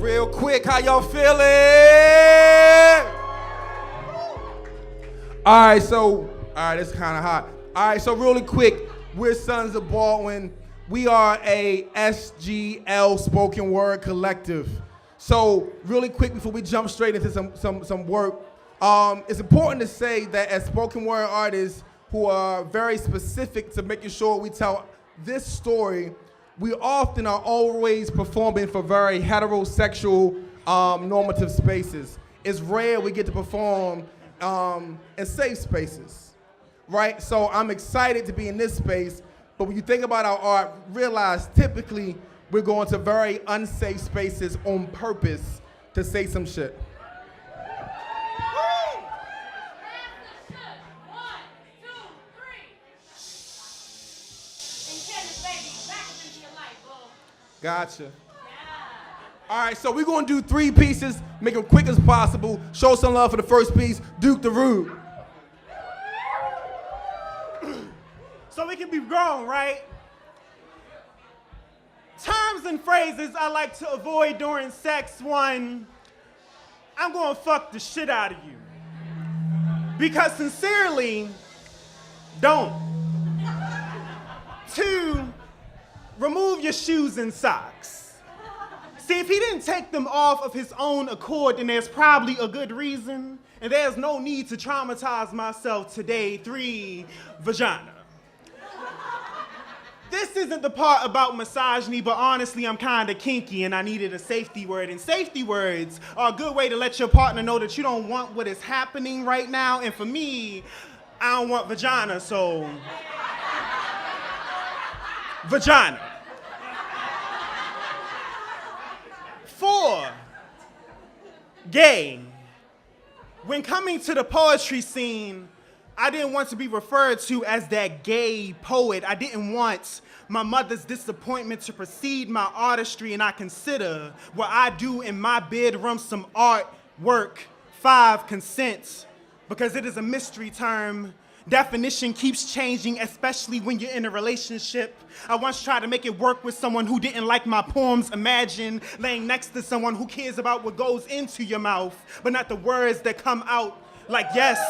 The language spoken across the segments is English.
Real quick, how y'all feeling? All right, it's kind of hot. All right, so really quick, we're Sons of Baldwin. We are a SGL spoken word collective. So really quick before we jump straight into some work, it's important to say that as spoken word artists who are very specific to making sure we tell this story, we often are always performing for very heterosexual normative spaces. It's rare we get to perform in safe spaces, right? So I'm excited to be in this space, but when you think about our art, realize typically we're going to very unsafe spaces on purpose to say some shit. Gotcha. All right, so we're gonna do 3 pieces, make them quick as possible. Show some love for the first piece, Duke the Rude. So we can be grown, right? Terms and phrases I like to avoid during sex. 1, I'm gonna fuck the shit out of you. Because sincerely, don't. 2, remove your shoes and socks. See, if he didn't take them off of his own accord, then there's probably a good reason, and there's no need to traumatize myself today. 3, vagina. This isn't the part about misogyny, but honestly, I'm kinda kinky and I needed a safety word. And safety words are a good way to let your partner know that you don't want what is happening right now. And for me, I don't want vagina, so vagina. 4, gay. When coming to the poetry scene, I didn't want to be referred to as that gay poet. I didn't want my mother's disappointment to precede my artistry, and I consider what I do in my bedroom some art work. 5, consent, because it is a mystery term. Definition keeps changing, especially when you're in a relationship. I once tried to make it work with someone who didn't like my poems. Imagine laying next to someone who cares about what goes into your mouth, but not the words that come out, like yes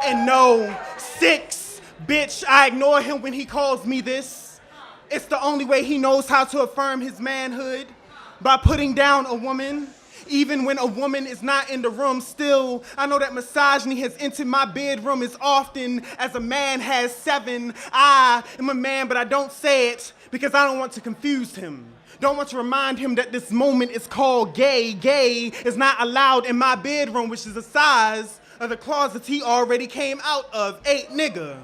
and no. 6, bitch, I ignore him when he calls me this. It's the only way he knows how to affirm his manhood, by putting down a woman. Even when a woman is not in the room, still, I know that misogyny has entered my bedroom as often as a man has 7. I am a man, but I don't say it because I don't want to confuse him. Don't want to remind him that this moment is called gay. Gay is not allowed in my bedroom, which is the size of the closet he already came out of. 8, nigga.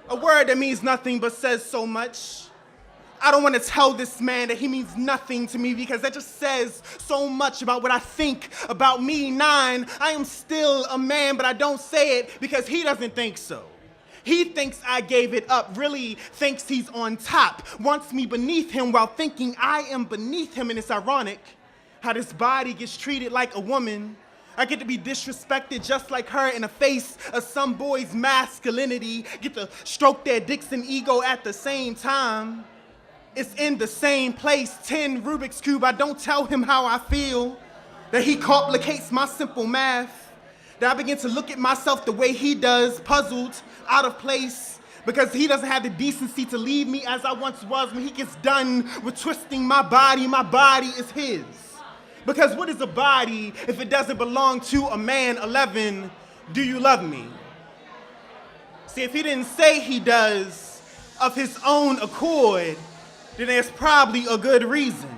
A word that means nothing but says so much. I don't want to tell this man that he means nothing to me because that just says so much about what I think about me. 9, I am still a man, but I don't say it because he doesn't think so. He thinks I gave it up, really thinks he's on top, wants me beneath him while thinking I am beneath him, and it's ironic how this body gets treated like a woman. I get to be disrespected just like her in the face of some boy's masculinity, get to stroke their dicks and ego at the same time. It's in the same place. 10, Rubik's Cube, I don't tell him how I feel, that he complicates my simple math, that I begin to look at myself the way he does, puzzled, out of place, because he doesn't have the decency to leave me as I once was. When he gets done with twisting my body is his. Because what is a body if it doesn't belong to a man? 11, do you love me? See, if he didn't say he does of his own accord, then there's probably a good reason.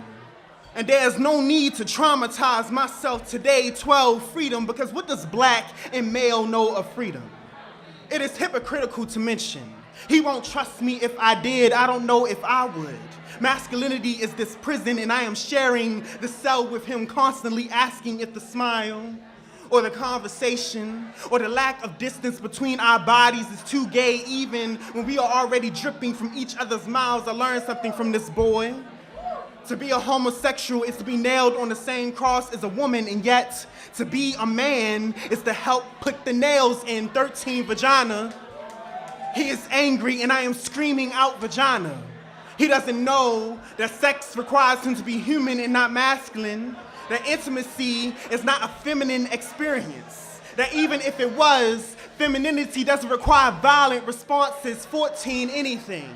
And there's no need to traumatize myself today. 12, freedom, because what does black and male know of freedom? It is hypocritical to mention. He won't trust me if I did. I don't know if I would. Masculinity is this prison, and I am sharing the cell with him, constantly asking if the smile or the conversation or the lack of distance between our bodies is too gay, even when we are already dripping from each other's mouths. I learned something from this boy. To be a homosexual is to be nailed on the same cross as a woman, and yet to be a man is to help put the nails in. 13, vagina. He is angry and I am screaming out vagina. He doesn't know that sex requires him to be human and not masculine, that intimacy is not a feminine experience, that even if it was, femininity doesn't require violent responses, 14 anything.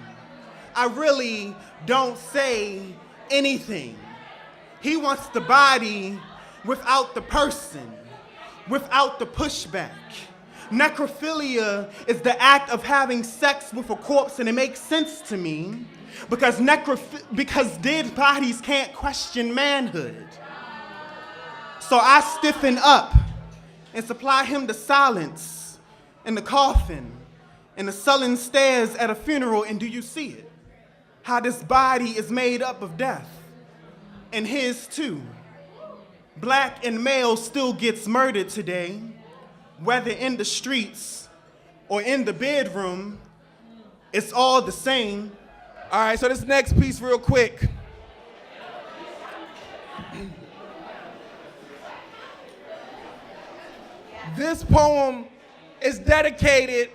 I really don't say anything. He wants the body without the person, without the pushback. Necrophilia is the act of having sex with a corpse, and it makes sense to me because dead bodies can't question manhood. So I stiffen up and supply him the silence in the coffin and the sullen stares at a funeral, and do you see it? How this body is made up of death, and his too. Black and male still gets murdered today, whether in the streets or in the bedroom, it's all the same. All right, so this next piece real quick. This poem is dedicated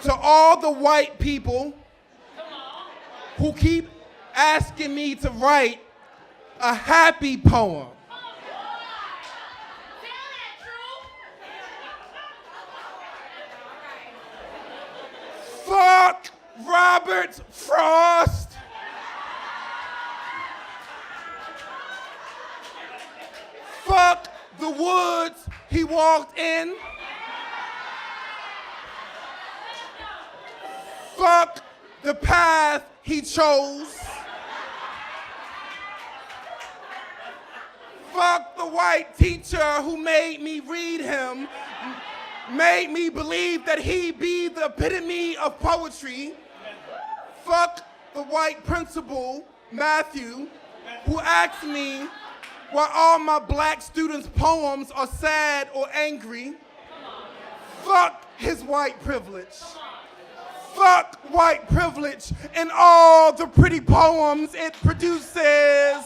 to all the white people who keep asking me to write a happy poem. Fuck Robert Frost. Fuck the woods he walked in. Fuck the path he chose. Fuck the white teacher who made me read him, made me believe that he be the epitome of poetry. Fuck the white principal, Matthew, who asked me why all my black students' poems are sad or angry. Fuck his white privilege. Fuck white privilege and all the pretty poems it produces.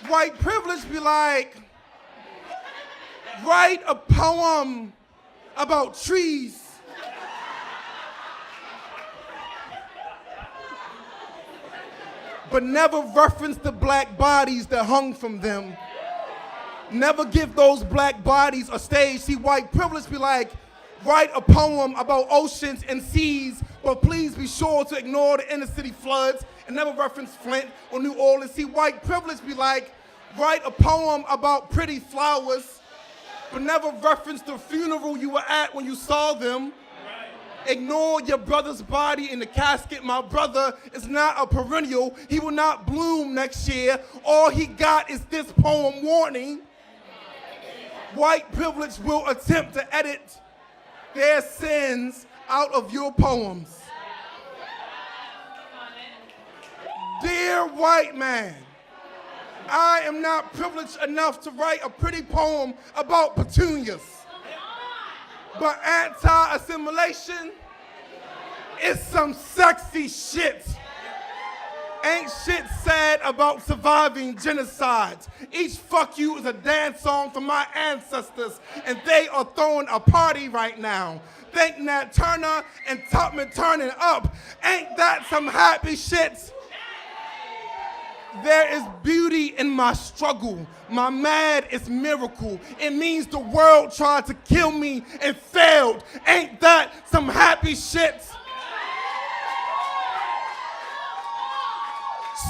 White privilege be like, write a poem about trees. But never reference the black bodies that hung from them. Never give those black bodies a stage. See, white privilege be like, write a poem about oceans and seas, but please be sure to ignore the inner city floods and never reference Flint or New Orleans. See, white privilege be like, write a poem about pretty flowers, but never reference the funeral you were at when you saw them. Ignore your brother's body in the casket. My brother is not a perennial. He will not bloom next year. All he got is this poem warning. White privilege will attempt to edit their sins out of your poems. Dear white man, I am not privileged enough to write a pretty poem about petunias. But anti-assimilation is some sexy shit. Ain't shit sad about surviving genocides. Each fuck you is a dance song from my ancestors, and they are throwing a party right now. Thank Nat Turner and Tubman turning up. Ain't that some happy shit? There is beauty in my struggle. My mad is miracle. It means the world tried to kill me and failed. Ain't that some happy shit?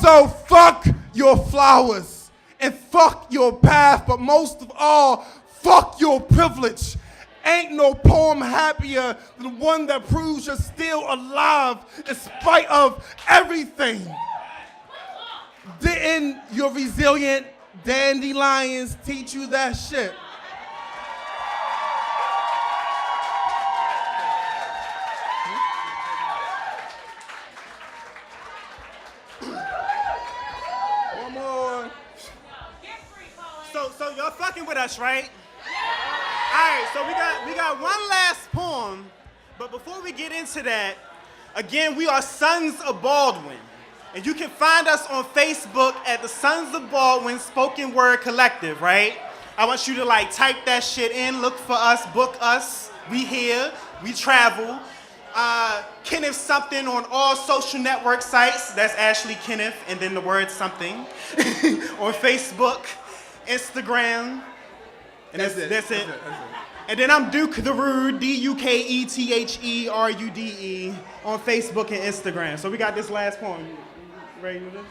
So fuck your flowers and fuck your path, but most of all, fuck your privilege. Ain't no poem happier than one that proves you're still alive in spite of everything. Didn't your resilient dandelions teach you that shit? One more. So y'all fucking with us, right? All right, so we got one last poem, but before we get into that, again, we are Sons of Baldwin. And you can find us on Facebook at the Sons of Baldwin Spoken Word Collective, right? I want you to type that shit in, look for us, book us. We here, we travel. Kenneth something on all social network sites. That's Ashley Kenneth, and then the word something. On Facebook, Instagram. And that's it. And then I'm Duke the Rude, DUKETHERUDE, on Facebook and Instagram. So we got this last poem. You ready with this?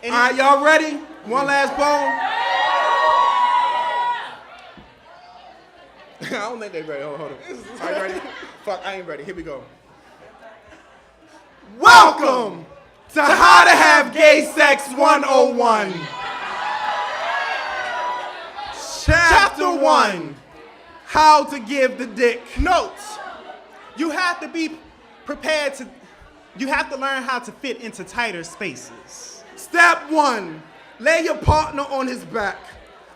All right, y'all ready? One last poem. I don't think they're ready. Hold on. All right, ready? Fuck, I ain't ready. Here we go. Welcome to How to Have Gay Sex 101. Chapter 1. How to give the dick. Notes. You have to be prepared to, you have to learn how to fit into tighter spaces. Step 1. Lay your partner on his back.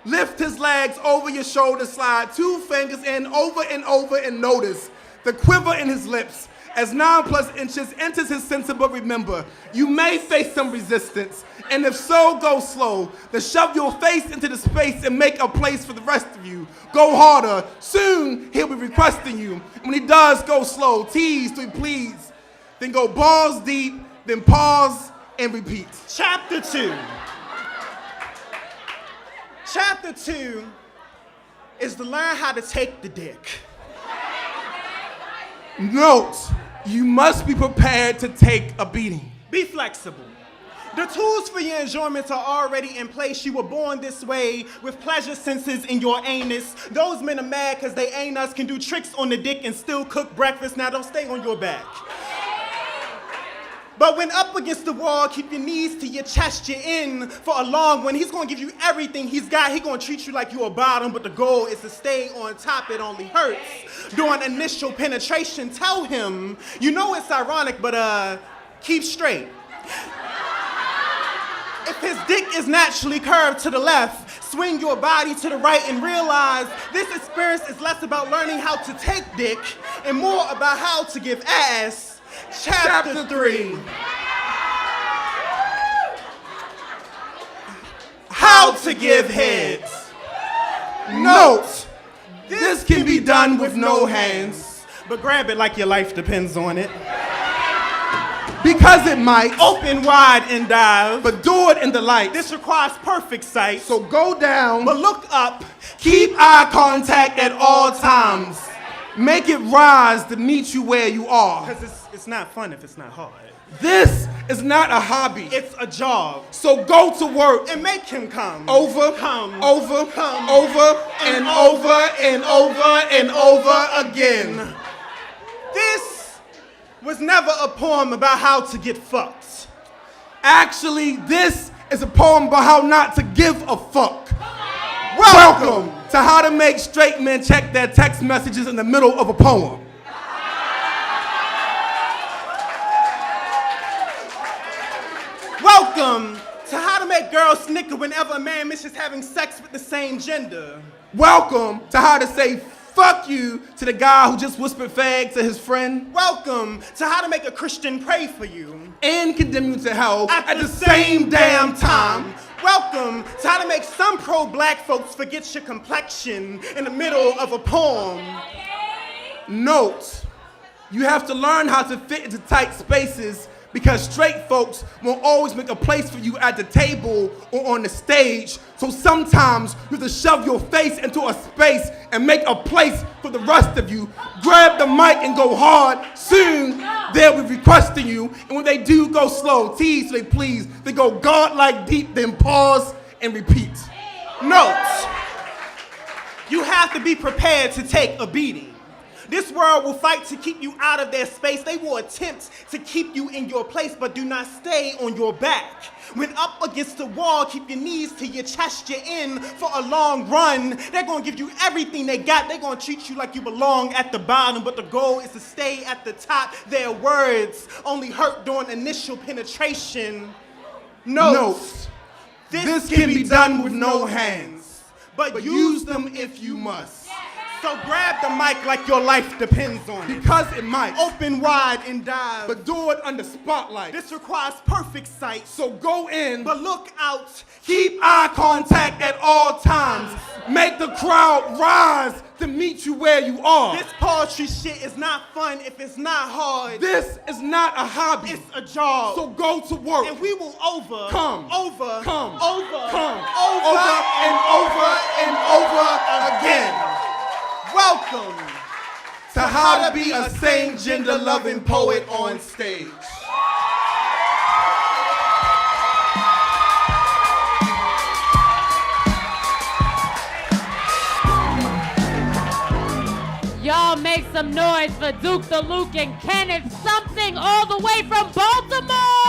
Lift his legs over your shoulder, slide 2 fingers in over and notice the quiver in his lips as 9+ inches enters his center, but remember, you may face some resistance, and if so, go slow. Then shove your face into the space and make a place for the rest of you. Go harder. Soon, he'll be requesting you. When he does, go slow. Tease till he please. Then go balls deep, then pause and repeat. Chapter 2. Chapter 2 is to learn how to take the dick. Note, you must be prepared to take a beating. Be flexible. The tools for your enjoyment are already in place. You were born this way with pleasure senses in your anus. Those men are mad because they ain't us, can do tricks on the dick and still cook breakfast. Now don't stay on your back. But when up against the wall, keep your knees to your chest, you're in for a long one. He's gonna give you everything he's got. He's gonna treat you like you're a bottom, but the goal is to stay on top. It only hurts during initial penetration. Tell him, you know it's ironic, but keep straight. If his dick is naturally curved to the left, swing your body to the right and realize this experience is less about learning how to take dick and more about how to give ass. Chapter 3. How to give heads. Note, this can be done with no hands. But grab it like your life depends on it. Because it might. Open wide and dive. But do it in the light. This requires perfect sight. So go down. But look up. Keep eye contact at all times. Make it rise to meet you where you are. Because it's not fun if it's not hard. This is not a hobby. It's a job. So go to work. And make him come. Over, come, over, come, over, and over, and over, and over again. This was never a poem about how to get fucked. Actually, this is a poem about how not to give a fuck. Welcome to How to Make Straight Men Check Their Text Messages in the Middle of a Poem. Welcome to How to Make Girls Snicker whenever a man misses having sex with the same gender. Welcome to How to Say fuck you to the guy who just whispered fag to his friend. Welcome to How to Make a Christian Pray for You. And condemn you to hell at the same damn time. Welcome to How to Make some pro-black folks forget your complexion in the middle of a poem. Note, you have to learn how to fit into tight spaces because straight folks will always make a place for you at the table or on the stage. So sometimes you have to shove your face into a space and make a place for the rest of you. Grab the mic and go hard. Soon they'll be requesting you. And when they do, go slow. Tease till they please. They go God-like deep, then pause and repeat. Note, you have to be prepared to take a beating. This world will fight to keep you out of their space. They will attempt to keep you in your place, but do not stay on your back. When up against the wall, keep your knees to your chest. You're in for a long run. They're going to give you everything they got. They're going to treat you like you belong at the bottom, but the goal is to stay at the top. Their words only hurt during initial penetration. Note, this can be done with no hands, but use them if you must. So grab the mic like your life depends on it. Because it might. Open wide and dive. But do it under spotlight. This requires perfect sight. So go in. But look out. Keep eye contact at all times. Make the crowd rise to meet you where you are. This poetry shit is not fun if it's not hard. This is not a hobby. It's a job. So go to work. And we will come, over, come, over, and over again. Welcome To how to be a sane, gender-loving poet on stage. Y'all make some noise for Duke the Luke and Kenneth something all the way from Baltimore!